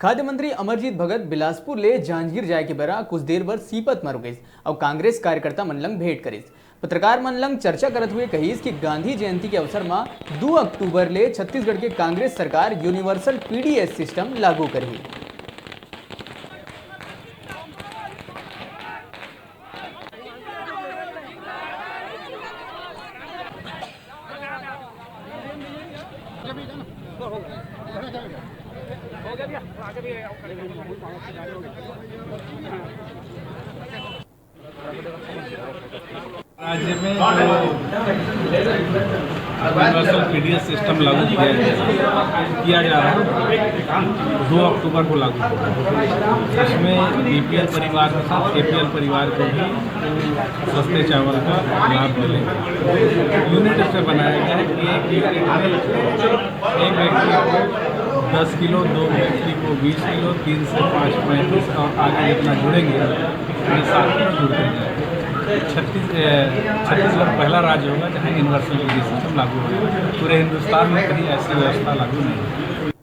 खाद्य मंत्री अमरजीत भगत बिलासपुर ले जांजगीर जाए के बेरा कुछ देर बर सीपत में रुकिस और कांग्रेस कार्यकर्ता मन लंग भेंट करिस। पत्रकार मन लंग चर्चा करत हुए कहिस कि गांधी जयंती के अवसर में 2 अक्टूबर ले छत्तीसगढ़ के कांग्रेस सरकार यूनिवर्सल पीडीएस सिस्टम लागू करही। राज्य में यूनिवर्सल पीडीएस सिस्टम लागू किया जा रहा है 2 अक्टूबर को लागू होगा। इसमें बीपीएल परिवार के साथ एपीएल परिवार को भी सस्ते चावल का लाभ मिलेगा। यूनिट से बनाया गया है कि एक व्यक्ति को 10 किलो, 2 व्यक्ति को 20 किलो, 3 से 5 35 और आगे जितना जुड़ेंगे ये 7 किलो जुड़ते हैं। छत्तीसगढ़ पहला राज्य होगा जहाँ यूनिवर्सल पीडीएस सिस्टम लागू होगा। पूरे हिंदुस्तान में कहीं ऐसी व्यवस्था लागू नहीं है।